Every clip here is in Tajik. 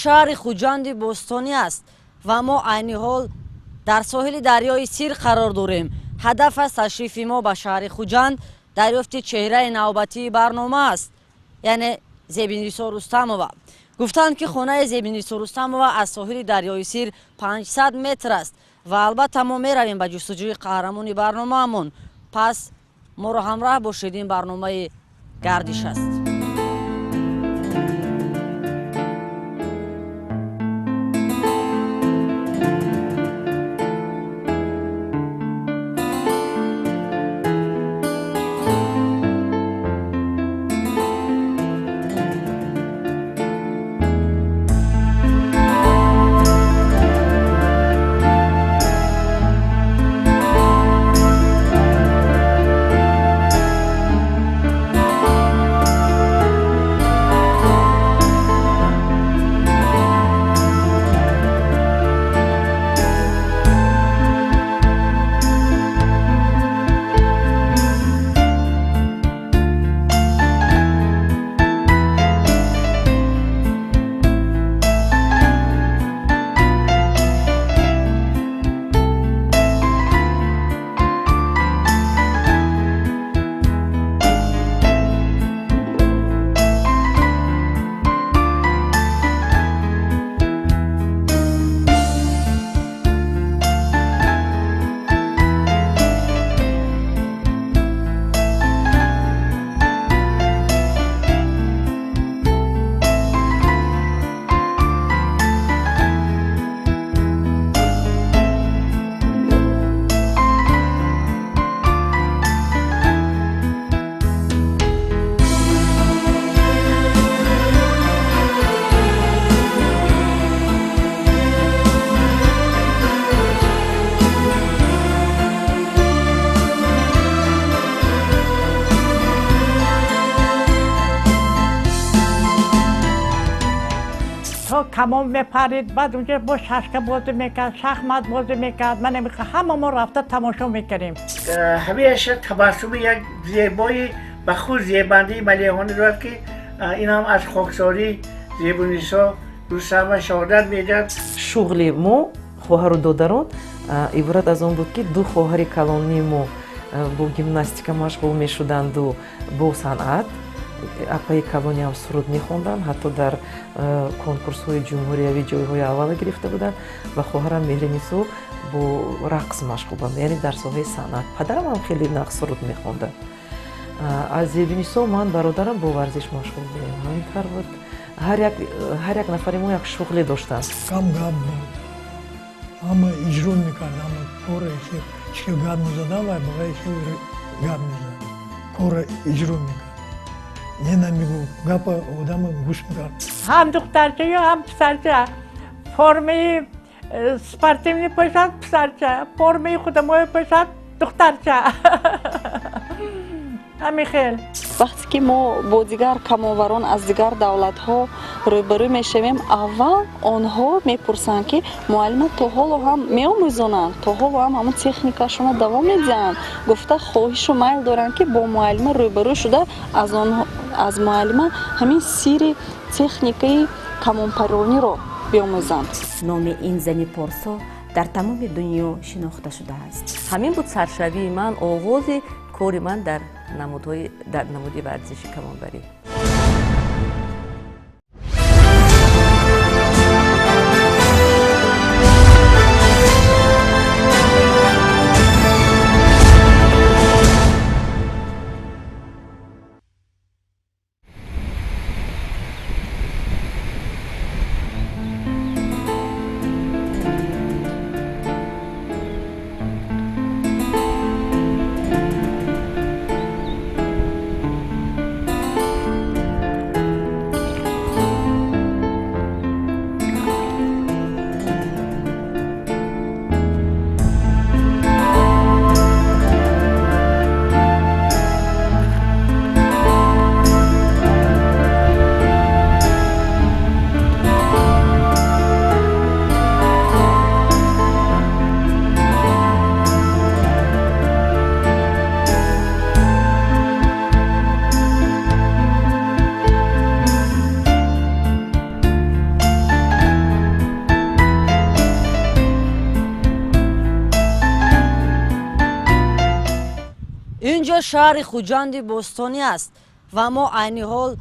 شهر خوجند بوستانی است و ما عین حال در ساحل دریای سیر قرار داریم. هدف از تشریف ما به شهر خوجند دریافت چهره نوبتی برنامه است، یعنی زیبینریسا رستمова. گفتند که خانه زیبینریسا رستمова از ساحل دریای سیر 500 متر است و البته ما میرویم به جستجوی قهرمان برنامه همون. پس ما را همراه باشید، این برنامه گردش است. کمان میپرید، بعد اونجا با ششکه بازی میکرد، شخمت بازی میکرد. من نمیخوام، همه ما رفته تماشا میکردیم. همیشه تبسم یک زیبایی به خود زیبنده ملیحانه دارد که این هم از خاکساری زیبونیسا رستمова شهادت میداد. شغل ما خواهر و دادران عبارت از آن بود که دو خواهر کلانی ما با گیمناستیکا مشغول میشدند و با صنعت. اپای کلانی هم سرود میخوندن، حتی در کنکورس های جمهوریوی جایهای اول گرفته بودن و خواهرم مهرنیسا با رقص مشغول بودند، یعنی در ساحه صنعت. پدرم هم خیلی نقص سرود میخوندن. از زیبینریسا من برادرم با ورزش مشغول بودیم. همینطور بود. هر یک نفر ما یک شغلی داشتن. کم گپ بود، همه اجرا میکرد، همه کار چه گپ میزدن و بقیه چه گپ میزدن، کار اجرا میکرد. نه نمیگو گپ آدم گوش میکرد. هم دخترچه یا هم پسرچه. فرمه سپارتی میپوشد پسرچه، فرمه خودمو میپوشد دخترچه. همین خیل. وقتی که ما با دیگر کماوران از دیگر دولت ها روبرو میشویم، اول آنها میپرسند که معلم تا حالا هم میآموزانند، تا حالا هم همون تکنیکاشون دوام میدن. گفته خواهش و میل دارن که با معلم روبرو شده از معلم همین سیر تکنیکی کمانپرانی رو بیاموزند. نام این زنی پارسا در تمام دنیا شناخته شده است. همین بود سرشوی من، آغاز کار من در نماد ورزشی کمانبری. اینجا شهر خوجند بوستانی است و ما عین حال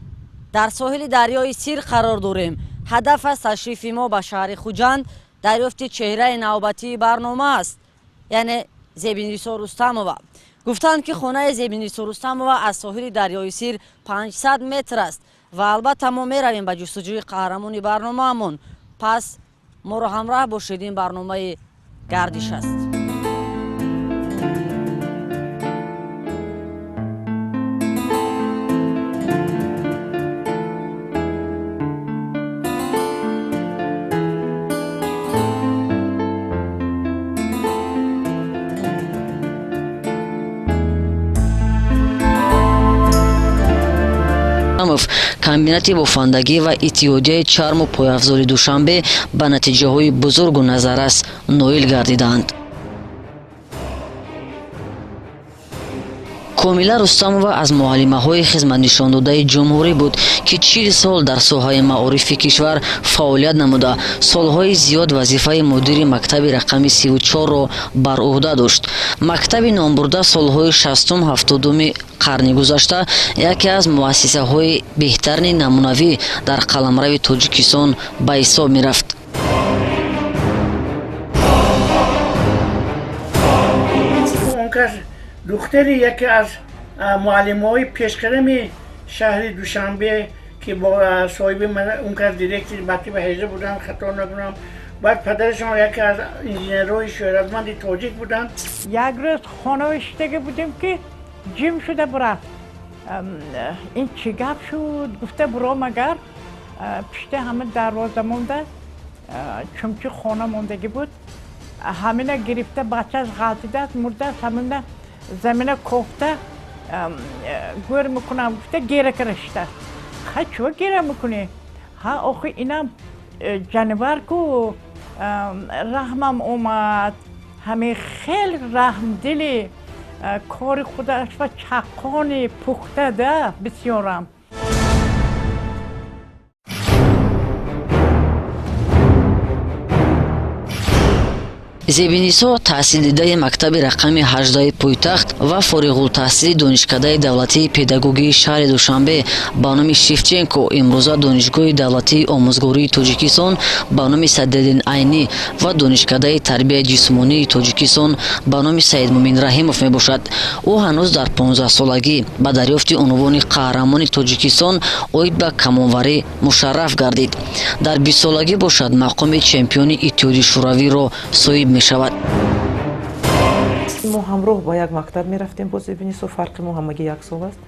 در ساحل دریای سیر قرار داریم. هدف از تشریف ما به شهر خوجند دریافت چهره نوبتی برنامه است، یعنی زیبینریسا رستمова. گفتند که خانه زیبینریسا رستمова از ساحل دریای سیر 500 متر است و البته ما میرویم به جستجوی قهرمان برنامه همون. پس ما رو همراه باشید، این برنامه گردش است. комбинати бофандагӣ ва иттиҳодияи чарму пойафзори душанбе ба натиҷаҳои бузургу назаррас ноил гардиданд. комила рустамова аз муаллимаҳои хизматнишондодаи ҷумҳурӣ буд ки 40 сол дар соҳаи маорифи кишвар фаъолият намуда солҳои зиёд вазифаи мудири мактаби рақами 34-ро бар уҳда дошт. мактаби номбурда солҳои 60-70-уми қарни гузашта яке аз муассисаҳои беҳтарини намунавӣ дар қаламрави тоҷикистон ба ҳисоб мерафт. دختری یکی از معلم‌های پیشقدم شهر دوشنبه که با صاحب من اون که دیرکتور مکتب حیزه بودن خطا نکنم، بعد پدرشون یکی از انجینرهای شهرتمند تاجیک بودن. یک روز خانه اشتگه بودیم که جیم شده برفت. این چی گپ شد؟ گفته برو مگر پشت همه دروازه مونده، چمچه خانه موندگی بود، همینه گرفته بچه از غلطیده است مرده است، همینه زمینه کوفته گور میکنم. گفته گیره کرشته. خواهی چوه گیره میکنی؟ ها آخه اینم جانور کو رحمم اومد، همه خیلی رحم دلی کار خودش و چقانی پخته ده بسیارم. зебинисо таҳсилдидаи мактаби рақами 18 пойтахт ва фориғултаҳсили донишкадаи давлатии педагогии шаҳри душанбе ба номи шевченко, имрӯза донишгоҳи давлатии омӯзгории тоҷикистон ба номи Садеддин Айнӣ ва донишкадаи тарбияи ҷисмонии тоҷикистон ба номи Саидмумин Раҳимов мебошад. ӯ ҳанӯз дар 15-солагӣ ба дарёфти унвони қаҳрамони тоҷикистон оид ба камонварӣ мушарраф гардид. дар 20-солагӣ бошад мақоми чемпиони иттиҳоди шӯравиро соҳиб мешавад. мо ҳамроҳ ба як мактаб мерафтем бо зебинисо, фарқи мо ҳамагӣ як сол аст.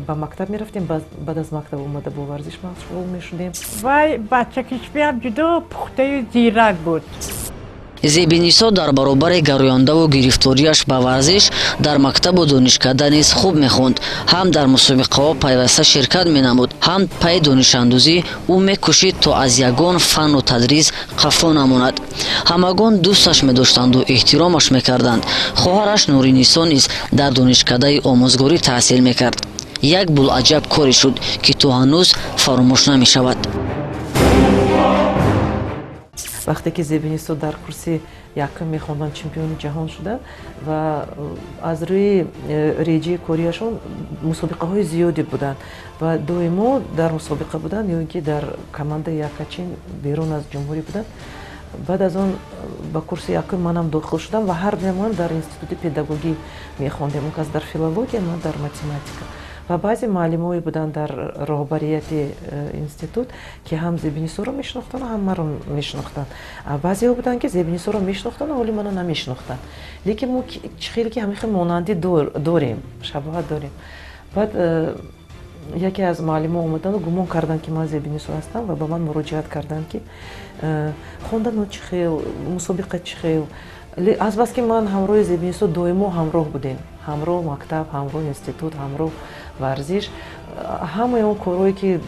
ба мактаб мерафтем, баъд аз мактаб омада бо варзиш машғул мешудем. вай бача кишпиам ҷудо пухтаю зирак буд. зебинисо дар баробари гарояндаву гирифторияш ба варзиш дар мактабу донишкада низ хуб мехонд. ҳам дар мусобиқаҳо пайваста ширкат менамуд, ҳам пайи донишандӯзӣ ӯ мекӯшид то аз ягон фанну тадрис қафо намонад. ҳамагон дӯсташ медоштанду эҳтиромаш мекарданд. хоҳараш Нуринисо низ дар донишкадаи омӯзгорӣ таҳсил мекард. як булаҷаб коре шуд ки то ҳанӯз фаромӯш намешавад. вақте ки зебинисо дар курси якум мехонданд чемпиони ҷаҳон шуда ва аз рӯи реҷаи корияшон мусобиқаҳои зиёде буданд ва доимо дар мусобиқа буданд ё ин ки дар командаи якачин берун аз ҷумҳурӣ буданд. баъд аз он ба курси якум манам дохил шудам ва ҳар дуямон дар институти педагогӣ мехондем, он кас дар филология, ман дар математика. ва баъзе муаллимое буданд дар роҳбарияти институт ки ҳам зебинисоро мешинохтанд, ҳам маро мешинохтанд. баъзеҳо буданд ки зебинисоро мешинохтанд, ҳоли маро намешинохтанд. лекин мо хеле ки ҳамихел монандӣ дорем, шабоҳат дорем. баъд яке аз муаллимо омаданду гумон карданд ки ман зебинисо ҳастам ва ба ман муроҷиат карданд ки хондано чӣ хел, мусобиқа чӣ хел. аз баски ман ҳамроҳи зебинисо доимо ҳамроҳ будем, ҳамроҳ мактаб, ҳамроҳ институт, ҳамроҳ варзиш, ҳамаи он корҳое ки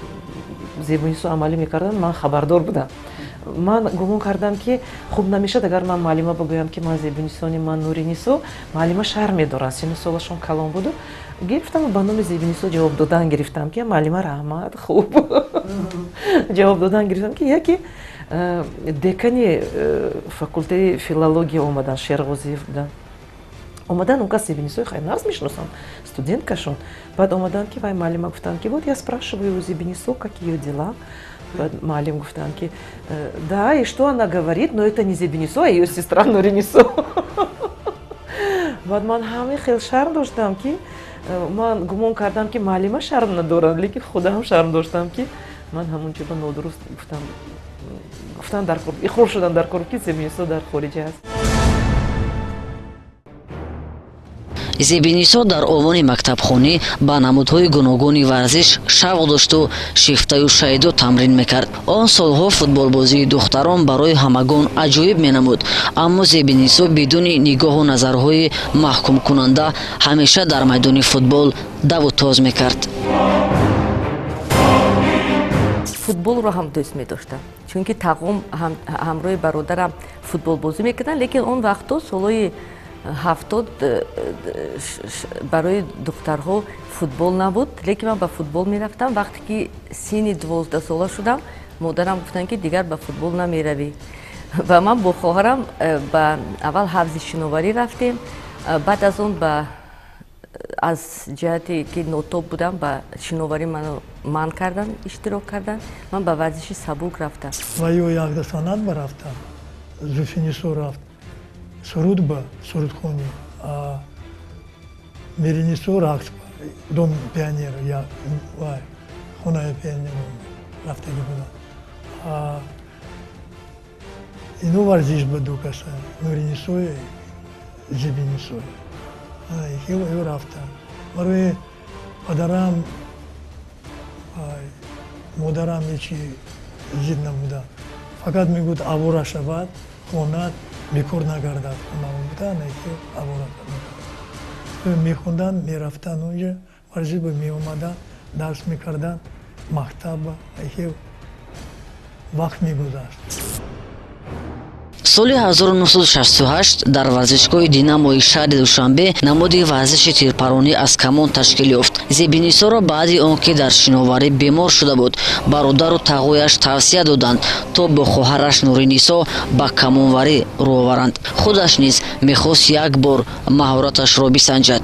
зебинисо амалӣ мекарданд ман хабардор будам. ман гумон кардам ки хуб намешад агар ман муаллима бигӯям ки ман зебинисони ман Нуринисо, муаллима шарм медоранд, сину солашон калон буду. гирифтам ба номи зебинисо ҷавоб додан гирифтам ки муаллима раҳмат хуб ҷавоб додан гирифтам ки яке декани факултаи филология омадан, Шерғозиев будан. омадан он кас зебинисои хай нағз мешносам студенткашон баъд омадан ки вай маълима гуфтан ки вот я спрашиваю у зебинисо как ее дела. Маълим гуфтан ки да и что она говорит, но это не зебинисо, а ее сестра Нуринисо. баъд ман ҳамаи хел шарм доштам ки ман гумон кардам ки маълима шарм надорад, лекин худам шарм доштам ки ман ҳамунҷоба нодуруст гуфтам ихлор шудам дар кор ки зебинисо дар хориҷ аст. зебинисо дар овони мактабхонӣ ба намудҳои гуногуни варзиш шавқ дошту шифтаю шайду тамрин мекард. Он солҳо футболбозии духтарон барои ҳамагон аҷоиб менамуд, аммо зебинисо бидуни нигоҳу назарҳои маҳкумкунанда ҳамеша дар майдони футбол даву тоз мекард. футболро ҳам дӯст медоштам, чунки тағом ҳамроҳи бародарам футболбозӣ мекарданд, лекин он вақтҳо солҳои 70 барои духтарҳо футбол набуд, лекин ман ба футбол мерафтам. вақте ки синни 12 сола шудам, модарам гуфтанд ки дигар ба футбол намеравӣ ва ман бо хоҳарам ба аввал ҳафзи шиноварӣ рафтем, баъд аз он аз ҷиҳате ки нотоб будам ба шиноварӣ маро манъ кардан, иштирок кардан, ман ба варзиши сабук рафтам. ва ё якда санат барафтам, зуфинисо рафт суруд ба сурудхонӣ, меринисо рақс дом пионер вай хонаи пионер рафтаги будам. ино варзиш ба ду каса нуринисои зебинисои ё рафтам. барои падарам модарам ҳечи зид набудам, фақат мегӯд авора шавад, хонад бекор нагардад, мехондан, мерафтан онҷа, варзиш ба меомадан, дарс мекардан, мактаба, вақт мегузашт. соли 1968 дар варзишгоҳи динамои шаҳри душанбе намуди варзиши тирпаронӣ аз камон ташкил ёфт. зебинисоро баъди он ки дар шиноварӣ бемор шуда буд, бародару тағояш тавсия доданд то бо хоҳараш Нуринисо ба камонварӣ рӯ оваранд. худаш низ мехост як бор маҳораташро бисанҷад.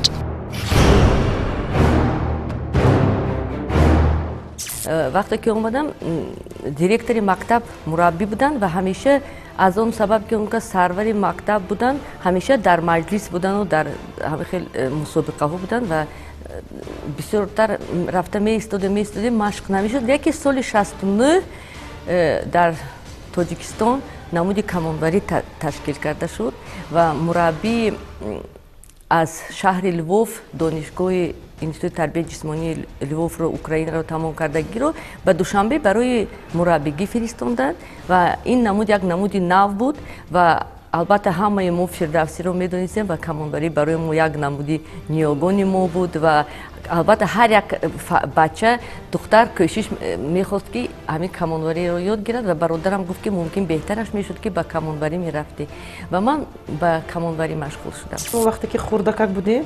вақте ки омадам, директори мактаб мураббӣ буданд ва ҳамеша аз он сабаб ки онка сарвари мактаб буданд, ҳамеша дар маҷлис буданду дар хел мусобиқаҳо буданд ва бисёртар рафта меистодем машқ намешуд. яки соли 69 дар тоҷикистон намуди камонварӣ ташкил карда шуд ва мураббии аз шаҳри Львов, донишгоҳи институти тарбияи ҷисмонии Львовро, Украинаро тамом кардагиро ба Душанбе барои мураббигӣ фиристонданд ва ин намуд як намуди нав буд ва албатта ҳамаи мо фирдавсиро медонистем ва камонварӣ барои мо як намуди ниёгони мо буд ва албатта ҳар як бача духтар кӯшиш мехост ки ҳамин камонвариро ёд гирад ва бародарам гуфт ки мумкин беҳтараш мешуд ки ба камонварӣ мерафтӣ ва ман ба камонварӣ машғул шудам. вақте ки хурдакак будем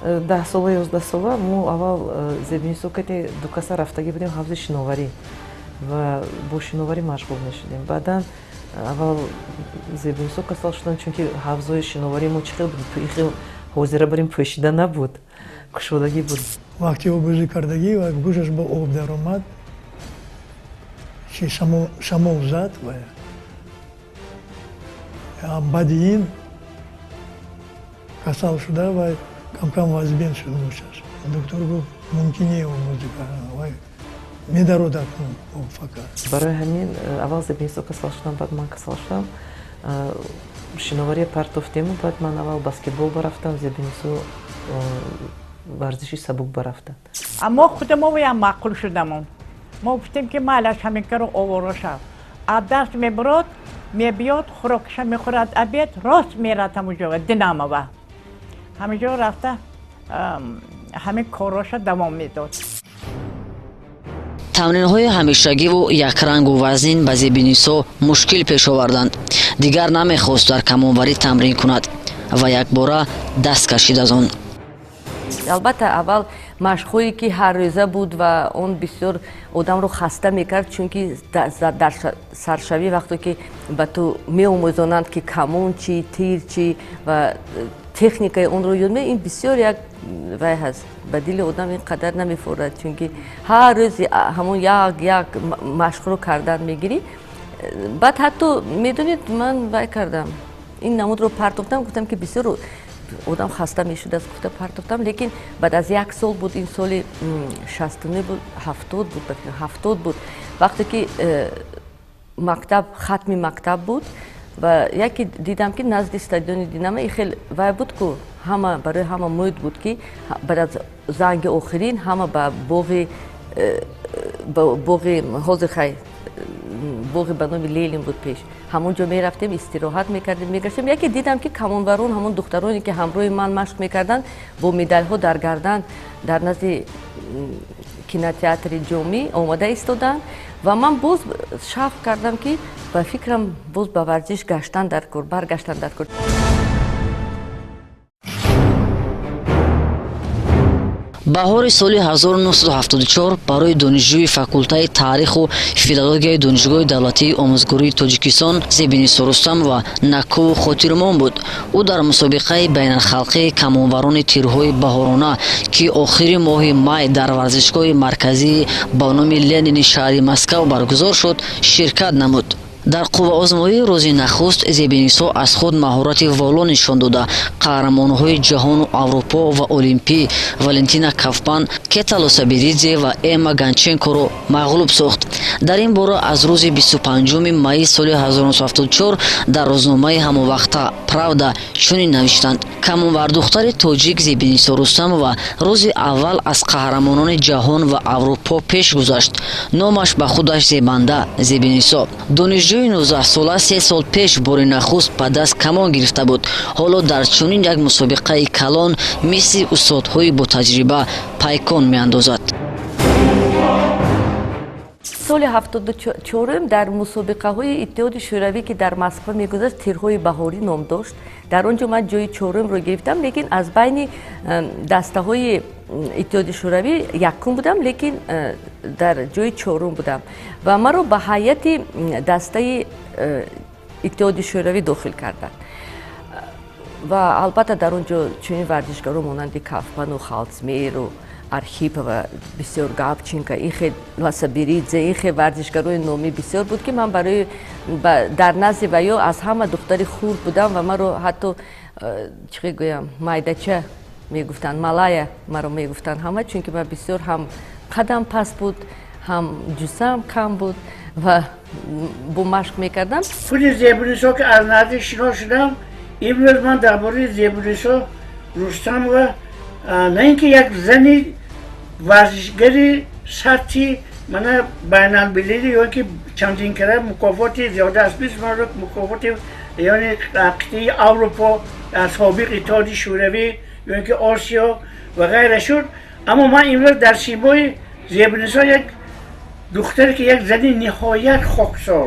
10 сола 11 сола, мо аввал зебинисо кати ду каса рафтагӣ будем ҳавзи шиноварӣ ва бо шиноварӣ машғул мешудем. баъдан аввал зебинисо касал шудам, чунки ҳавзои шиноварӣ мо чӣ хел буд, хел ҳозира барем пӯшида набуд, кушодагӣ буд. вақти обӯзӣ кардагӣ ва гӯшаш ба об даромад, шамол зад ва баъди ин касал шуда ва кам-кам вазбен шуд гӯшаш. доктор гуфт мумкин не обӯзӣ кардан, медародад фақат. барои ҳамин аввал зебинисо касал шудам, баъд ман касал шудам. шиноварӣ партофтему, баъд ман аввал баскетбол барафтам, зебинисо варзиши сабук барафтад. аммо худамон ям маъқул шудамон. мо гуфтем ки майлаш ҳамин каро овора шав. аз дарс мебурод, мебиёд, хӯрокаша мехӯрад, обед, рост мерад ҳамуҷо динамова. ҳамиҷо рафта ҳамин короша давом медод. тамринҳои ҳамешагиву якрангу вазнин ба зебинисо мушкил пеш оварданд. дигар намехост дар камонварӣ тамрин кунад ва якбора даст кашид аз он. албатта аввал машқҳое ки ҳаррӯза буд ва он бисёр одамро хаста мекард, чунки дар саршавӣ вақте ки ба ту меомӯзонанд ки камон чӣ, тир чӣ ва техникаи онро ёд мегирем, ин бисёр як вай ҳаст, ба дили одам инқадар намефорад, чунки ҳар рӯз ҳамон як машқро кардан мегирӣ. баъд ҳатто медонед ман вай кардам, ин намудро партофтам, гуфтам ки бисёр одам хаста мешудааст, гуфта партофтам, лекин баъд аз як сол буд, ин соли 69 буд, 70 буд, 70 буд, вақте ки мактаб, хатми мактаб буд ва яке дидам ки назди стадиони Динамо ин хел вай буд ку ҳама барои ҳама мӯд буд ки баъд аз занги охирин ҳама ба боғи ҳозир хай боғи ба номи Ленин буд пеш, ҳамон ҷо мерафтем, истироҳат мекардем, мегаштем. Яке дидам ки камонварон, ҳамон духтароне ки ҳамроҳи ман машқ мекарданд, бо медалҳо дар гардан дар назди кинотеатри ҷомӣ омода истоданд ва ман боз шавқ кардам ки ба фикрам боз ба варзиш гаштан дар кор, баргаштан дар кор. баҳори соли 1974 барои донишҷӯи факултаи таъриху филологияи донишгоҳи давлатии омӯзгории Тоҷикистон Зебинисо Рустамова накӯву хотирмон буд. ӯ дар мусобиқаи байналхалқии камонварони тирҳои баҳорона ки охири моҳи май дар варзишгоҳи марказии ба номи Ленини шаҳри Москав баргузор шуд, ширкат намуд. дар қувваозмоии рӯзи нахуст Зебинисо аз худ маҳорати воло нишон дода қаҳрамонҳои ҷаҳону Аврупо ва Олимпӣ Валентина Кавпан, Кетало Сабиридзе ва Эмма Ганченкоро мағлуб сохт. дар ин бора аз рӯзи 25 майи соли 1974 дар рӯзномаи ҳамонвақта Правда чунин навиштанд: камонвардухтари тоҷик Зебинисо Рустамова рӯзи аввал аз қаҳрамонони ҷаҳон ва Аврупо пеш гузашт. номаш ба худаш зебанда Зебинисо. донишҷӯи 19 сола 3 сол пеш бори нахуст ба даст камон гирифта буд. ҳоло дар чунин як мусобиқаи калон мисли устодҳои ботаҷриба пайкон меандозад. соли 74 дар мусобиқаҳои Иттиҳоди Шӯравӣ ки дар Москва мегузашт, тирҳои баҳорӣ ном дошт. дар он ҷо ман ҷои 4-ро гирифтам, лекин аз байни дастаҳои Иттиҳоди Шӯравӣ якум будам, лекин дар ҷои 4 будам ва маро ба ҳайати дастаи Иттиҳоди Шӯравӣ дохил карданд. ва албатта дар он ҷо чунин варзишгаро монанди Кавпану Халцмеру Архипова, бисёр Гавченко, ин хел Сабиридзе, ин хел варзишгарои номӣ бисёр буд ки ман барои дар назди ваё аз ҳама духтари хурд будам ва маро ҳатто чӣ гӯям майдача мегуфтанд, малая маро мегуфтанд ҳама, чунки ман бисёр ҳам қадам паст буд, ҳам ҷусам кам буд ва бо машқ мекардам. худи Зебинисо ки аз наздик шино шудам, имрӯз ман дар бораи Зебинисо Рустамова на ин ки як зани варзишгари сатҳи мана байналмилалӣ ё ки чандин кара мукофоти зиёда аз 20 маротаб мукофоти ёни қитъаи Аврупо, собиқ Иттиҳоди Шӯравӣ ё ки Осиё ва ғайра шуд, аммо ман имрӯз дар симои Зебинисо як духтаре ки як зани ниҳоят хоксор,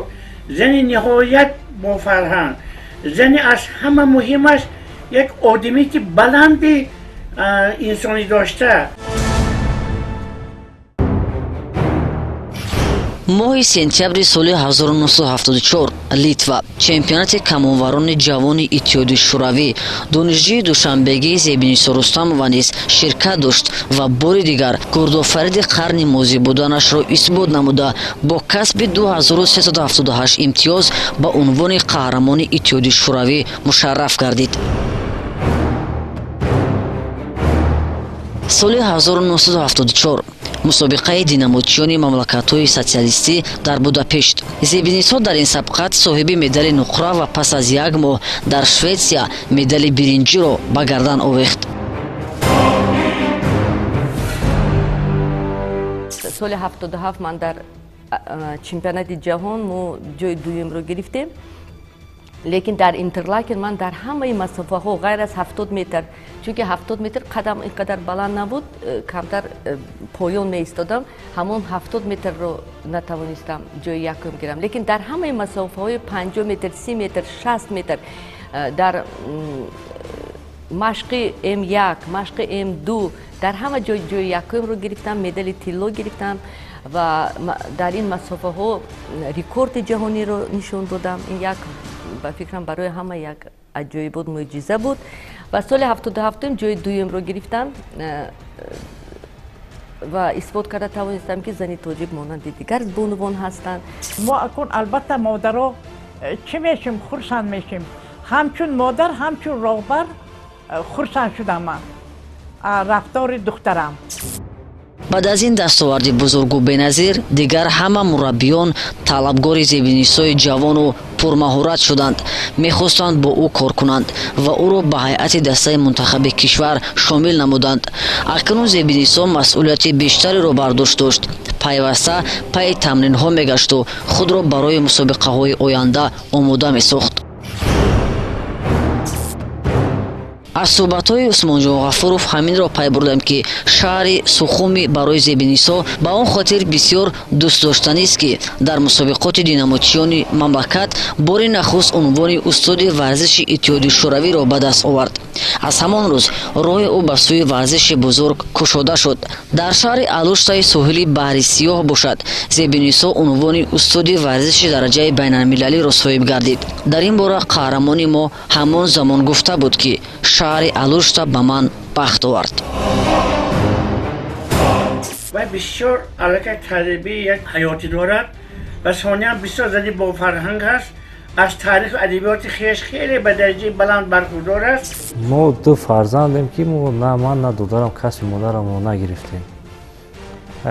зани ниҳоят бофарҳанг, зани аз ҳама муҳимаш як одамияти баланди инсонӣ дошта. моҳи сентябри соли 1974 Литва чемпионати камонварони ҷавони Иттиҳоди Шӯравӣ донишҷӯи душанбегии Зебинисо Рустамова низ ширкат дошт ва бори дигар гурдофариди қарни мозӣ буданашро исбот намуда бо касби 2378 имтиёз ба унвони қаҳрамони Иттиҳоди Шӯравӣ мушарраф гардид. соли 1974 мусобиқаи динамочиёни мамлакатҳои социалистӣ дар Будапешт. Зебинисо дар ин сабқат соҳиби медали нуқра ва пас аз як моҳ дар Шветсия медали биринҷиро ба гардан овехт. соли 77 ман дар чемпионати ҷаҳон мо ҷои дуюмро гирифтем, лекин дар Интерлакен ман дар ҳамаи масофаҳо ғайр аз 70 метр, чунки 70 метр қадам инқадар баланд набуд, камтар поён меистодам, ҳамон 70 метрро натавонистам ҷои якум гирам, лекин дар ҳамаи масофаҳои 50 метр, 30 метр, 60 метр дар машқи М1, машқи М2 дар ҳама ҷои якумро гирифтам, медали тилло гирифтам ва дар ин масофаҳо рекорди ҷаҳониро нишон додам. ин як ба фикрам барои ҳама як аҷоибот мӯъҷиза буд ва соли 77 ҷои дуюмро гирифтам ва исбот карда тавонистам ки зани тоҷик монанди дигар бонувон ҳастанд. мо акун албатта модаро чӣ мешим, хурсанд мешим. ҳамчун модар, ҳамчун роҳбар хурсанд шудам ман рафтори духтарам. баъд аз ин дастоварди бузургу беназир дигар ҳама мураббиён талабгори зебинисои ҷавону пурмаҳорат шуданд, мехостанд бо ӯ кор кунанд ва ӯро ба ҳайати дастаи мунтахаби кишвар шомил намуданд. акнун зебинисо масъулияти бештареро бардошт дошт, пайваста пайи тамринҳо мегашту худро барои мусобиқаҳои оянда омода месохт. аз суҳбатҳои усмонҷон ғафуров ҳаминро пай бурдам ки шаҳри сухуми барои зебинисо ба он хотир бисёр дӯстдоштанист ки дар мусобиқоти динамочиёни мамлакат бори нахуст унвони устоди варзиши иттиҳоди шӯравиро ба даст овард. аз ҳамон рӯз роҳи ӯ ба сӯи варзиши бузург кушода шуд. дар шаҳри алуштаи соҳили баҳри сиёҳ бошад зебинисо унвони устоди варзиши дараҷаи байналмилалиро соҳиб гардид. дар ин бора қаҳрамони мо ҳамон замон гуфта буд ки шаҳри алушта ба ман бахт овард. و بسیار علاقه طالبی یک حیاتی دارد و ثانیا بسیار زیادی با فرهنگ است. از تاریخ و ادبیات خویش خیلی به درجه بلند برخوردار است. ما دو فرزندیم که نه من نه دخترم کسی مادرم رو نگرفتیم.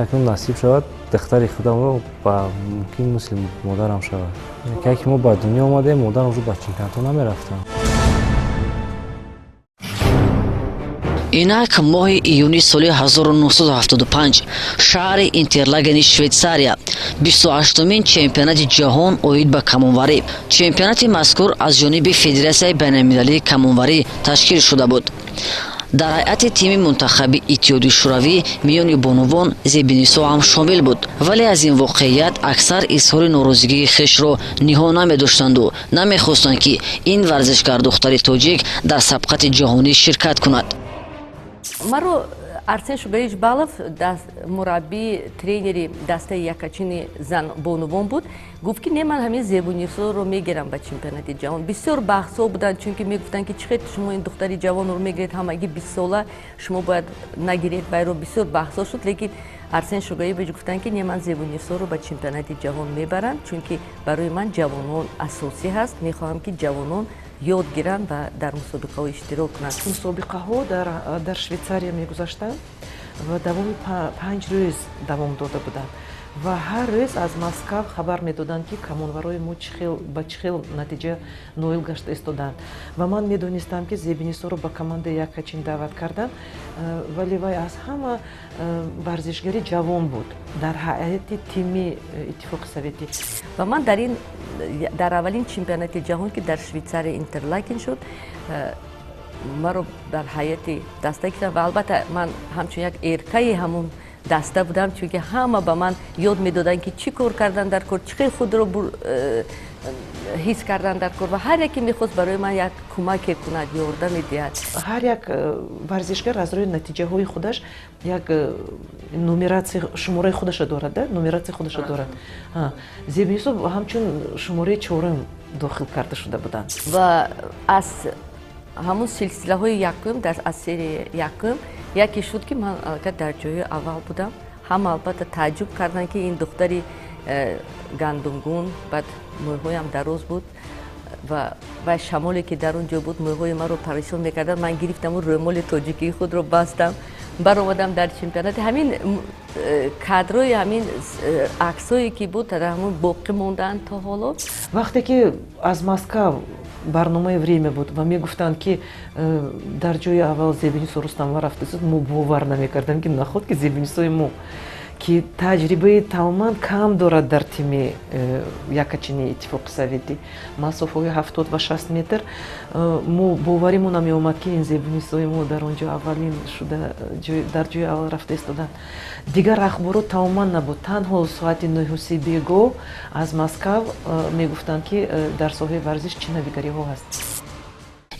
اکنون نصیب شود دختر خودم رو با ممکن مثل مادرم شود. که ما با دنیا آمدیم مادرم رو با چیکانتو نمیرفتم. инак моҳи июни соли 1975 шаҳри интерлагени швейтсария 28-умин чемпионати ҷаҳон оид ба камонварӣ. чемпионати мазкур аз ҷониби федератсияи байналмилалии камонварӣ ташкил шуда буд. дар ҳайати тими мунтахаби иттиҳоди шӯравӣ миёни бонувон зебинисо ҳам шомил буд, вале аз ин воқеият аксар изҳори норозигии хешро ниҳо намедоштанду намехостанд ки ин варзишгар духтари тоҷик дар сабқати ҷаҳонӣ ширкат кунад. маро арсен шугаевич балов мураббии тренери дастаи якачини зан бонувон буд. гуфт ки не ман ҳамин зебунисоро мегирам ба чемпионати ҷаҳон. бисёр баҳсҳо буданд, чунки мегуфтанд ки чӣ хел шумо ин духтари ҷавонро мегиред, ҳамагӣ 20 сола шумо бояд нагиред байро. бисёр баҳсҳо шуд, лекин арсен шугаевич гуфтанд ки не ман зебунисоро ба чемпионати ҷаҳон мебарам, чунки барои ман ҷавонон асосӣ ҳаст. мехоҳам ки ҷавонон ёд гиранд ва дар мусобиқаҳо иштирок кунанд. мусобиқаҳо дар швейтсария мегузаштанд ва давоми 5 рӯз давом дода буданд ва ҳар рӯз аз Москав хабар медоданд ки камонварои мо ба чӣ хел натиҷа ноил гашта истоданд ва ман медонистам ки зебинисоро ба командаи якачин даъват карданд, вале вай аз ҳама варзишгари ҷавон буд дар ҳайати тими иттифоқи советӣ. ва ман дар аввалин чемпионати ҷаҳон ки дар швейтсария интерлакен шуд, маро дар ҳайати даста киштанд ва албатта ман ҳамчун як эркаи ҳамон даста будам, чунки ҳама ба ман ёд медоданд ки чӣ кор кардан дар кор, чӣ хел худро ҳис кардан дар кор ва ҳар яке мехост барои ман як кӯмаке кунад, ёрдаме диҳад. ҳар як варзишгар аз рӯи натиҷаҳои худаш як номератсия шумораи худаша дорад, номератсия худаша дорад. зебинисо ҳамчун шумораи 4 дохил карда шуда буданд. ва аз ҳамун силсилаҳои якум аз серияи якум яке шуд ки ман албатта дар ҷои аввал будам. ҳама албатта тааҷҷуб карданд ки ин духтари гандумгун, баъд мӯйҳоям дароз буд ва шамоле ки дар он ҷо буд мӯйҳои маро паришон мекардад. ман гирифтам рӯмоли тоҷикии худро бастам, баромадам дар чемпионати. ҳамин кадрои ҳамин аксҳое ки буд дар ҳамон боқӣ мондаанд то ҳоло. вақте ки аз Москав барномаи время буд ва мегуфтанд ки дар ҷои аввал зебинисо Рустамова рафтасуд, мо бовар намекардем ки наход ки зебинисои мо ки таҷрибаи тамоман кам дорад дар тими якачини иттифоқи советӣ, масофаҳои 70 ва 60 метр, мо боваримон намеомад ки ин зебунисои мо дар он ҷо аввалин шуда дар ҷои аввал рафта истоданд. дигар ахборот тамоман набуд. танҳо соати 9:30 бегоҳ аз Москав мегуфтанд ки дар соҳаи варзиш чӣ навигариҳо ҳаст.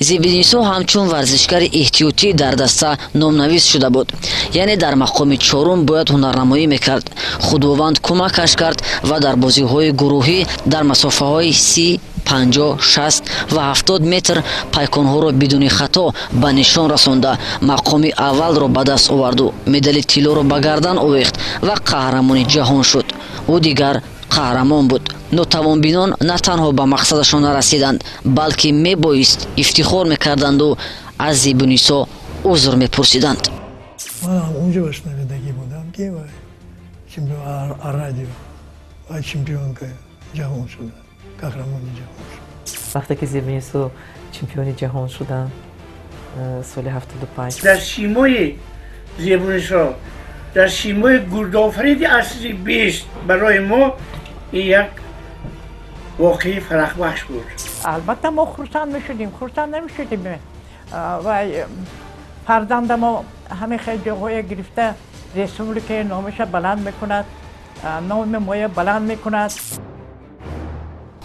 зебинисо ҳамчун варзишгари эҳтиётӣ дар даста номнавис шуда буд, яъне дар мақоми 4 бояд ҳунарнамоӣ мекард. худованд кӯмакаш кард ва дар бозиҳои гурӯҳӣ дар масофаҳои 30, 50, 60 ва 70 метр пайконҳоро бидуни хато ба нишон расонда мақоми аввалро ба даст оварду медали тиллоро ба гардан овехт ва қаҳрамони ҷаҳон шуд. ӯ дигар қаҳрамон буд. нотавонбинон на танҳо ба мақсадашон нарасиданд, балки мебоист ифтихор мекарданду аз Зебунисо узр мепурсиданд. من هم اونجا بشنویدگی بودم که چمپیون радио و چمپیون که جهان شدن، قهرمان جهان شد. وقتی که زیبنیسو چمپیون جهان شدن سال 75 در شیمای زیبونیسو در شیمای گردآفرید اصلی بیست برای ما این یک واقعی فرح بخش بود. البته ما خرسند میشدیم، خرسند نمیشدیم و فرزند ما همه خیلی جاهای گرفته رسولی نامش بلند میکند، نام مایه بلند میکند.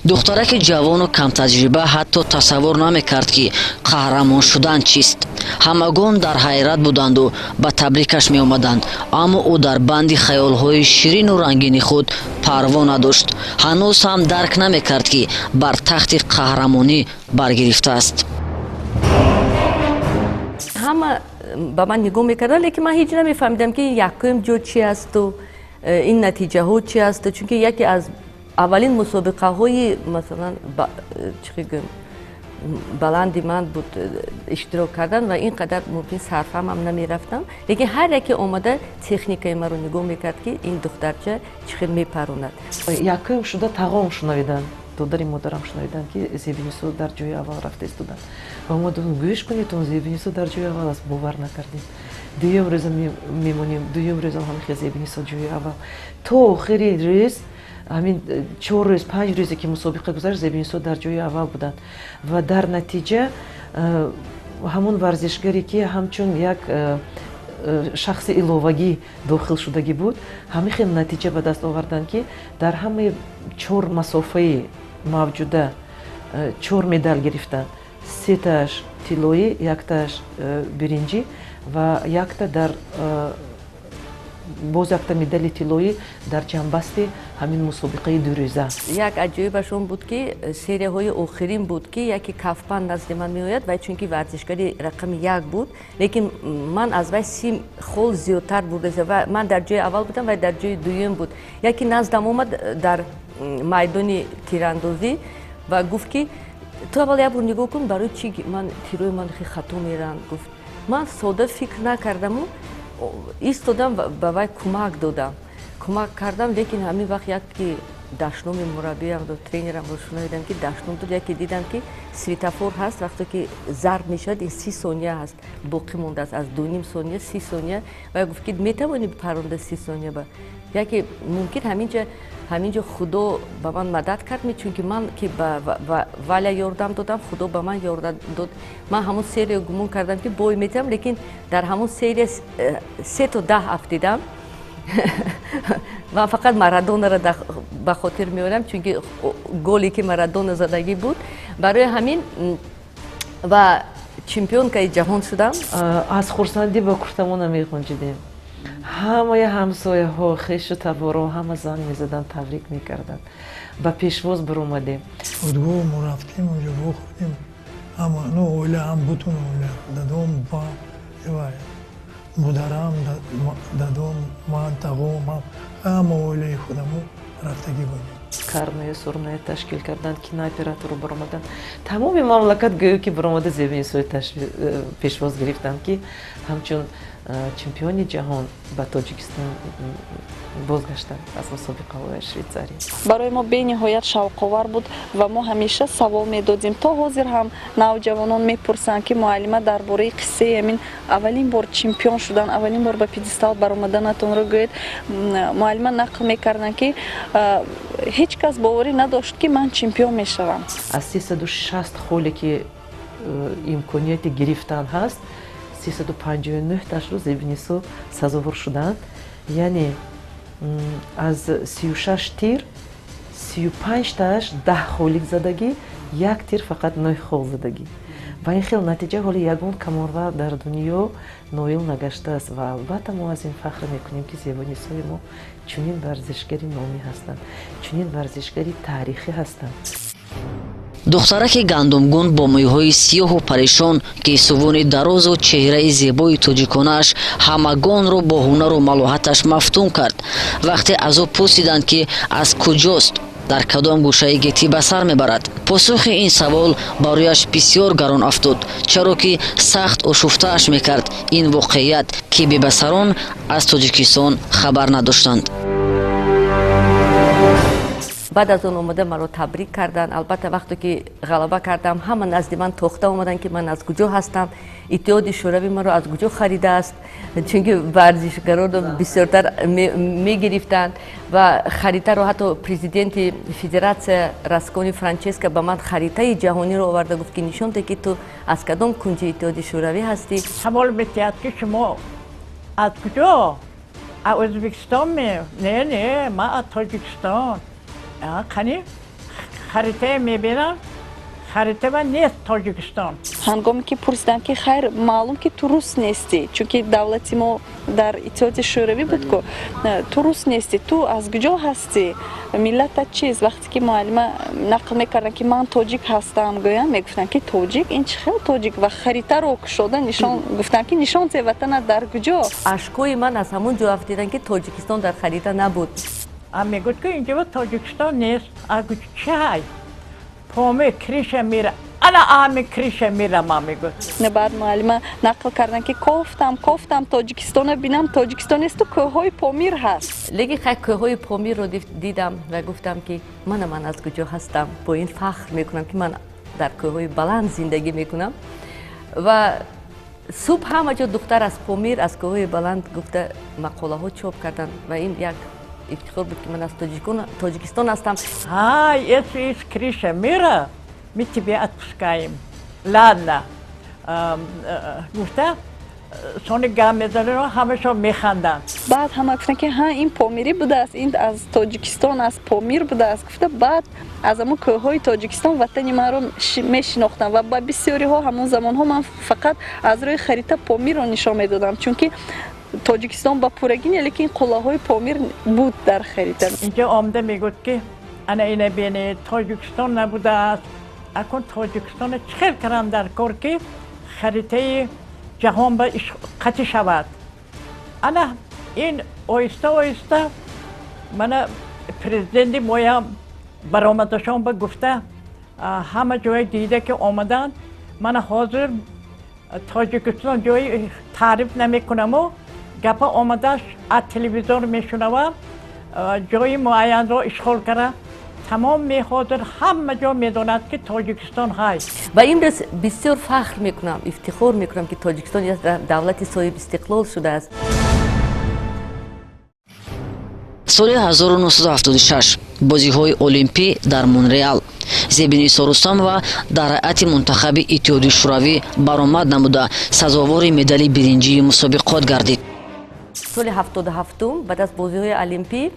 دخترک جوان و کم تجربه حتی تصور نمیکرد که قهرمان شدن چیست. همگان در حیرت بودند و به تبریکش می آمدند، اما او در بند خیالهای شیرین و رنگین خود پروا نداشت. هنوز هم درک نمیکرد که بر تخت قهرمانی برگرفته است. همه با من نگاه میکردن، لیکن من هیچ نمیفهمیدم که یکم جو چی است و این نتیجه ها چی است، چون که یکی از اولین مسابقه های مثلا بلندی من بود اشتراک کردن و اینقدر ممکن صرفم هم نمی رفتم، لیکن هر یکی اومده تکنیکای من رو نگاه میکرد که این دخترچه چقدر میپروند. یکم شده تاغام شنویدن، دختری مادرم شنویدن که زیبنیسو در جای اول رفته استودن و ما دوم گوش کنید اون زیبنیسو در جای اول است، باور نکردیم. دویم روز میمونیم، دویم روز هم خیلی زیبنیسو جای اول تو آخری روز همین 4 روز 5 روزی که مسابقه گذشت زیبنیسو در جای اول بودند و در نتیجه همون ورزشگری که همچون یک شخص الوهگی داخل شدگی بود، همه خیلی نتیجه به دست آوردند که در همه 4 مسافه موجوده 4 مدال گرفتند. 3 تاش طلایی، 1 تاش برنجی و 1 تا در باز 1 تا مدال طلایی در جنبستی همین مسابقه 2 روزه. یک عجایبشون بود که سری های آخرین بود که یکی کفپن نزد من میآید و چون که ورزشکاری رقم 1 بود، لیکن من از وی 30 خول زیادتر بوده و من در جای اول بودم و در جای دوم بود. یکی نزدم اومد در میدان تیراندازی و گفت که تو اول یه بار نگاه کن برای چی من تیروی من خیلی خطا میرن. گفت من ساده فکر نکردم و ایستادم به وی کمک دادم، کمک کردم، لیکن همین وقت یکی داشنوم مربیم و ترینرم رو شنیدم که داشنوم داد، یکی دیدم که سویتافور هست، وقتی که ضرب میشد این 30 ثانیه هست باقی مونده است، از 2.5 ثانیه 30 ثانیه و گفت که میتوانی بپرونده 30 ثانیه با یکی ممکن همینجا خدا به من مدد کرد، چون که من که ولی یاردم دادم خدا به من یاردم داد. من همون سری گمون کردم که بای میتم، لیکن در همون سری 3 تا 10 افتیدم من فقط مارادونا را به خاطر میارم، چون که گلی که مارادونا زدگی بود. برای همین و چمپیون که جهان شدم. از خرسندی با کورتمون میخونجیدیم. همه همسایه ها خیش و تبارا همه زنگ میزدن، تبریک میکردن. با پیشواز بر اومدیم. خودگو ما رفتیم اونجا بخوریم، اما نو اوله هم بتون اوله دادم با مدرم دادم من تقوم همه اوله خودمو رفتگی بودیم. کارنای سرنای تشکیل کردن که نایپراتور رو برآمدن. تمام مملکت گویی که برآمده زیبنیسوی پیشواز گرفتن که همچون چمپیون جهان به تاجیکستان بازگشتن از مسابقه های شویتزاری. برای ما به نهایت شوق‌آور بود و ما همیشه سوال می‌دادیم. تا حاضر هم نوجوانان می‌پرسند که معلمه درباره قصه همین اولین بار چمپیون شدن، اولین بار به پیدستال برآمدنتون رو گوید. معلمه نقل می‌کردن که هیچ کس باوری نداشت که من چمپیون می‌شوم. از 360 خولی که امکانیت گرفتن هست 359 تاش رو زیبنیسو سزاوار شدند، یعنی از 36 تیر 35 تاش 10 خولیک زدگی، 1 تیر فقط 9 خول زدگی و این خیلی نتیجه حالی یگون کمرور در دنیا نایل نگشته است و البته ما از این فخر میکنیم که زیبنیسوی ما چنین ورزشگری نامی هستند، چنین ورزشگری تاریخی هستند. духтараки гандумгун бо мӯйҳои сиёҳу парешон гесувони дарозу чеҳраи зебои тоҷиконааш ҳамагонро бо ҳунару малоҳаташ мафтун кард. вақте аз ӯ пурсиданд ки аз куҷост, дар кадом гӯшаи гетӣ ба сар мебарад, посухи ин савол барояш бисёр гарон афтуд, чаро ки сахт ошуфтааш мекард ин воқеият ки бебасарон аз Тоҷикистон хабар надоштанд. баъд аз он омада маро табрик кардан. албатта вақте ки ғалаба кардам, ҳама назди ман тохта омадан ки ман аз куҷо ҳастам, иттиҳоди шӯравӣ маро аз куҷо харидааст, чунки варзишгароно бисёртар мегирифтанд ва харитаро ҳатто президенти федератсия Раскони Франческа ба ман харитаи ҷаҳониро оварда гуфт ки нишон де ки ту аз кадом кунҷи иттиҳоди шӯравӣ ҳастӣ. ҳавол метиҳад ки шумо аз куҷо? аз Ӯзбекистон? не ман аз Тоҷикистон. қани харитаи мебинам, харитаи нест Тоҷикистон. ҳангоме ки пурсидам ки хайр маълум ки ту рус нестӣ, чунки давлати мо дар иттиҳоди шӯравӣ буд ку ту рус нестӣ, ту аз куҷо ҳастӣ, миллатат чист? вақте ки муаллима нақл мекардан ки ман тоҷик ҳастам, гӯям мегуфтанд ки тоҷик ин чӣ хел тоҷик, ва харитаро кушода нишон гуфтанд ки нишонте ватанат дар куҷо. ашкои ман аз ҳамон ҷо афтидан ки Тоҷикистон дар харита набуд. мегӯд ки инҷо Тоҷикистон нест. чӣ ҳай? поме криша мира, ана ами криша мира ма мегӯд. баъд муаллима нақл кардан ки кофтам Тоҷикистона бинам, Тоҷикистон несту кӯҳҳои Помир ҳаст. лекин хай кӯҳҳои Помирро дидам ва гуфтам ки ман аз куҷо ҳастам, бо ин фахр мекунам ки ман дар кӯҳҳои баланд зиндагӣ мекунам. ва субҳ ҳама ҷо духтар аз Помир, аз кӯҳҳои баланд гуфта мақолаҳо чоп кардан ва ин як ифтихор буд ки ман аз Тоҷикистон ҳастам. Если криша мира, мы тебе отпускаем. Ладно. Гуфта сони гам мезанем, ҳамаашон механданд. баъд ҳама гуфтанд ки ҳа ин помирӣ будааст, ин аз Тоҷикистон, аз Помир будааст. гуфта баъд аз ҳамон кӯҳҳои Тоҷикистон ватани маро мешинохтам ва ба бисёриҳо ҳамон замонҳо ман фақат аз рӯи харита Помирро нишон медодам, чунки Тоҷикистон ба пурагӣ не, лекин қуллаҳои Помир буд дар харита. инҷо омада мегӯд ки ана ина бинед Тоҷикистон набудааст. акун Тоҷикистоно чӣ хел карданд дар кор ки харитаи ҷаҳон ба қатъӣ шавад. ана ин оҳиста оҳиста мана президенти моя баромадашон ба гуфта ҳама ҷоя дида ки омаданд. мана ҳозир Тоҷикистон ҷои таъриф намекунаму гапа омадаш аз телевизор мешунавам, ҷои муайянро ишғол кара. тамоми ҳозир ҳама ҷо медонад ки Тоҷикистон ҳаст. ба имрӯз бисёр фахр мекунам, ифтихор мекунам ки Тоҷикистон як давлати соҳиби истиқлол шудааст. соли 1976 бозиҳои олимпӣ дар Монреал, Зебинисо Рустамова дар ҳайати мунтахаби Иттиҳоди Шӯравӣ баромад намуда сазовори медали биринҷии мусобиқот гардид. соли 77 баъд аз бозиҳои олимпӣ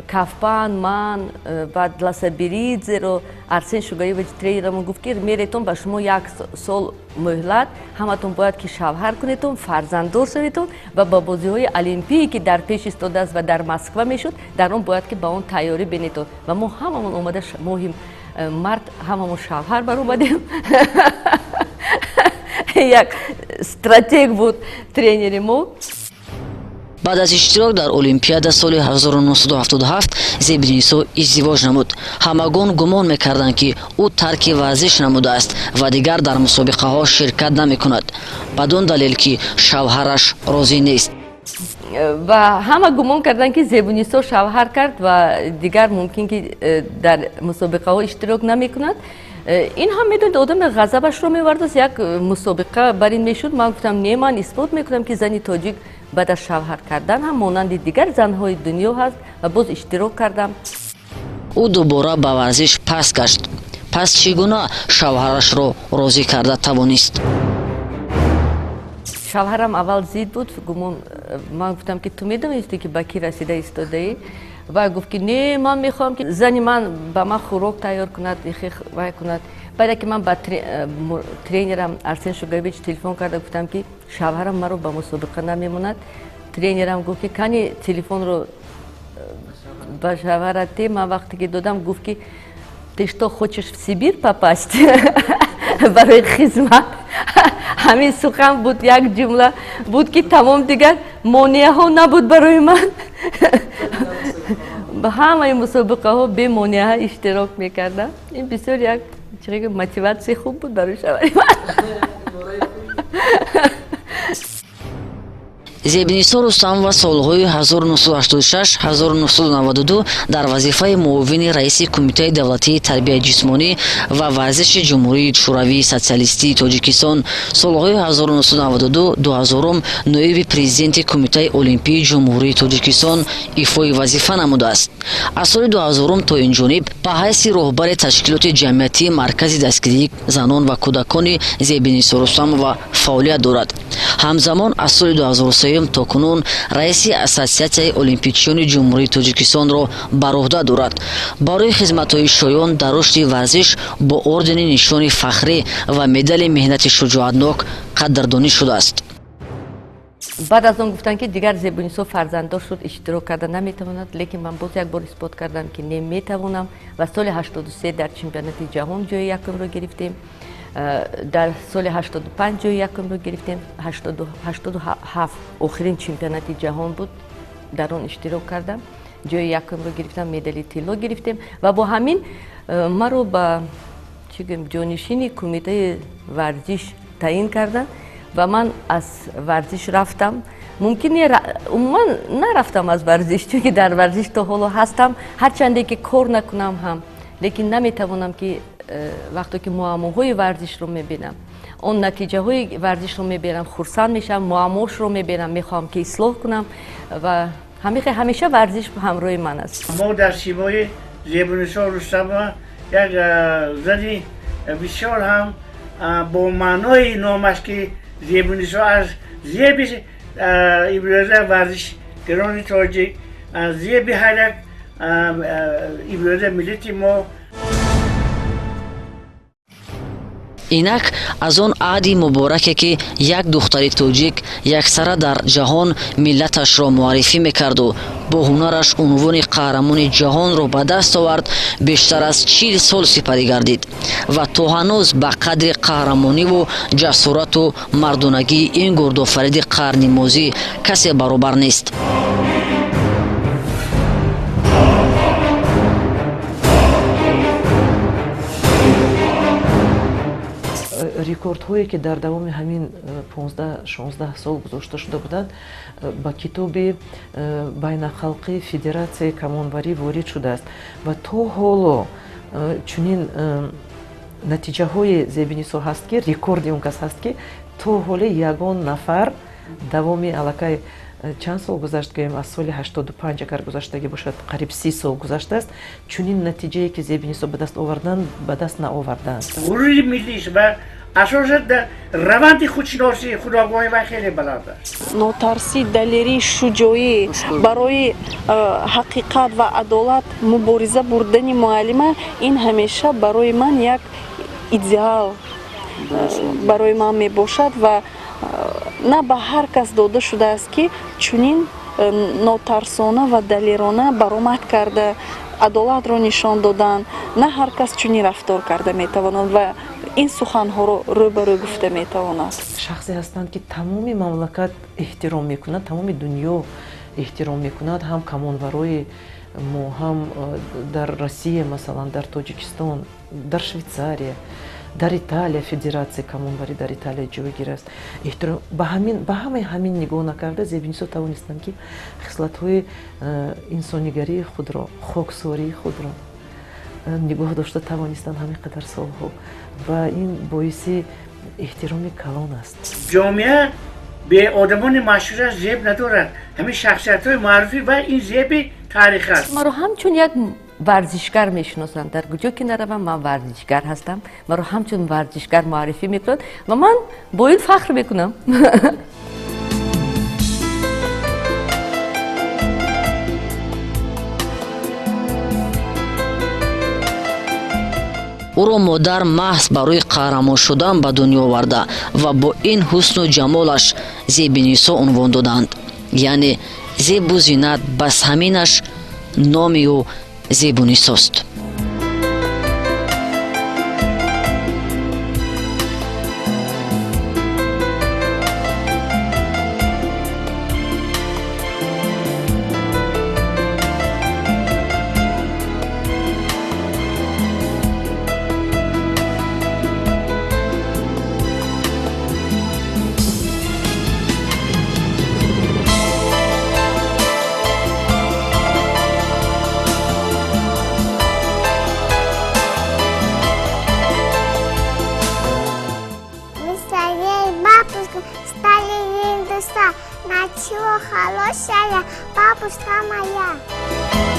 Кафпан, ман, баъд Ласабиридзеро Арсен Шугаевич тренерамон гуфт ки меретон ба шумо як сол муҳлат, ҳаматон бояд ки шавҳар кунедтон, фарзанддор шаведтон ва ба бозиҳои олимпии ки дар пеш истодааст ва дар Москва мешуд, дар он бояд ки ба он тайёрӣ бинедтон. ва мо ҳамамон омада моҳи мард ҳамамон шавҳар баромадем. як стратег буд тренери мо. баъд аз иштирок дар Олимпиада соли 1977 Зебинисо издивоҷ намуд. ҳамагон гумон мекарданд ки ӯ тарки варзиш намудааст ва дигар дар мусобиқаҳо ширкат намекунад, бадон далел ки шавҳараш розӣ нест. ва ҳама гумон карданд ки Зебинисо шавҳар кард ва дигар мумкин ки дар мусобиқаҳо иштирок намекунад. ин ҳам медонед одаме ғазабашро мевардост. як мусобиқа бар ин мешуд, ман гуфтам не, ман исбот мекунам ки зани тоҷик баъд аз шавҳар кардан ҳам монанди дигар занҳои дунё ҳаст ва боз иштирок кардам. ӯ дубора ба варзиш паст гашт. пас чӣ гуна шавҳарашро розӣ карда тавонист? шавҳарам аввал зид буд. гумон ман гуфтам ки ту медонисти ки ба кӣ расида истодаӣ? ва гуфт ки не, ман мехоҳам ки зани ман ба ман хӯрок тайёр кунад, вай кунад. баъде ки ман ба тренерам Арсен Шугаевич телефон карда гуфтам ки шавҳарам маро ба мусобиқа намемонад. тренерам гуфт ки кани телефонро ба шавҳарат де. ман вақте ки додам гуфт ки ты что, хочешь в Сибирь попасть барои хизмат? Ҳамин сухан буд, як ҷумла буд ки тамом дигар монеаҳо набуд барои ман. ба ҳамаи мусобиқаҳо бе монеаҳа иштирок мекардам. Ин бисёр як мотиватсияи хуб буд барои шавари ман. зебиниссо рустамова солҳои 1986-1992 дар вазифаи муовини раиси кумитаи давлатии тарбияи ҷисмонӣ ва варзиши ҷумҳурии шӯравии социалистии тоҷикистон, солҳои 1992-2000 ноиби президенти кумитаи олимпии ҷумҳурии тоҷикистон ифои вазифа намудааст. аз соли 2000 то инҷониб ба ҳайси роҳбари ташкилоти ҷамъиятии маркази дастгирии занон ва кӯдакони зебиниссо рустамова фаъолият дорад. ҳамзамон аз соли 2003 то кунун раиси ассотсиатсияи олимпичиёни ҷумҳурии тоҷикистонро бар оҳда дорад. барои хизматҳои шоён дар рушди варзиш бо ордени нишони фахрӣ ва медали меҳнати шуҷоатнок қадрдонӣ шудааст. баъд аз он гуфтанд ки дигар зебиниссо фарзанддор шуд, иштирок карда наметавонад, лекин ман боз як бор исбот кардам ки не метавонам ва соли 83 дар чемпионати ҷаҳон ҷои якумро гирифтем. дар соли 85 ҷои якумро гирифтем. 87 охирин чемпионати ҷаҳон буд, дар он иштирок кардам, ҷои якумро гирифтам, медали тилло гирифтем ва бо ҳамин маро ба ҷонишини кумитаи варзиш таъин кардан ва ман аз варзиш рафтам. мумкин умуман нарафтам аз варзиш, чунки дар варзиш то ҳоло ҳастам, ҳарчанде ки кор накунам ҳам, лекин наметавонам ки вақте ки муаммоҳои варзишро мебинам, он натиҷаҳои варзишро мебинам, хурсанд мешавам, муаммошро мебинам, мехоҳам ки ислоҳ кунам ва ҳамеша варзиш ҳамроҳи ман аст. мо дар симои зебиниссо рустамова як зади бисёр ҳам бо маънои номаш ки зебиниссо аз зеби иброза варзишгарони тоҷик, зеби ҳар як иброза миллати мо. инак аз он аҳди мубораке ки як духтари тоҷик яксара дар ҷаҳон миллаташро муаррифӣ мекарду бо ҳунараш унвони қаҳрамони ҷаҳонро ба даст овард, бештар аз 40 сол сипарӣ гардид ва то ҳанӯз ба қадри қаҳрамониву ҷасорату мардонагии ин гурдофариди қарни мозӣ касе баробар нест. рекордҳое ки дар давоми ҳамин 15-16 сол гузошта шуда буданд ба китоби байнахалқи федератсияи камонбарӣ ворид шудааст ва то ҳоло чунин натиҷаҳои зебиниссо ҳаст ки рекорди он кас ҳаст ки то ҳоле ягон нафар давоми аллакай чанд сол гузашт, гӯем аз соли 85 агар гузаштагӣ бошад, қариб 30 сол гузаштааст, чунин натиҷае ки зебиниссо ба даст оварданд, ба даст наовардаанд. ғурури миллист ва асосан дар раванди худшиносии худогоҳи вай хеле баланд аст. нотарсӣ, далерӣ, шуҷоӣ барои ҳақиқат ва адолат мубориза бурдани муаллима, ин ҳамеша барои ман як идеал барои ман мебошад ва на ба ҳар кас дода шудааст ки чунин нотарсона ва далерона баромад карда адолатро нишон додан. На ҳар кас чунин рафтор карда метавонад ва ин суханҳоро рӯбарӯ гуфта метавонад. шахсе ҳастанд ки тамоми мамлакат эҳтиром мекунад, тамоми дунё эҳтиром мекунад, ҳам камонварои мо, ҳам дар Россия, масалан дар Тоҷикистон, дар Швейтсария, дар Италия, федератсияи камонбарӣ дар Италия ҷойгир аст. Эҳтиром ба ҳамаи ҳамин нигоҳ накарда зебиниссо тавонистанд ки хислатҳои инсонигарии худро, хоксории худро нигоҳ дошта тавонистанд ҳамин қадар солҳо ва ин боиси эҳтироми калон аст. ҷомеа бе одамони машҳура зеб надорад. ҳамин шахсиятҳои маъруфи ва ин зеби таърих аст. маро ҳамчун як варзишгар мешиносанд. дар куҷо ки наравам, ман варзишгар ҳастам, маро ҳамчун варзишгар муаррифӣ мекунанд ва ман бо ин фахр мекунам. ӯро модар маҳз барои қаҳрамон шудан ба дунё оварда ва бо ин ҳусну ҷамолаш зебиниссо унвон доданд. яъне зебу зинат бас ҳаминаш номию зебуниссост. на чего хорошая бабушка моя.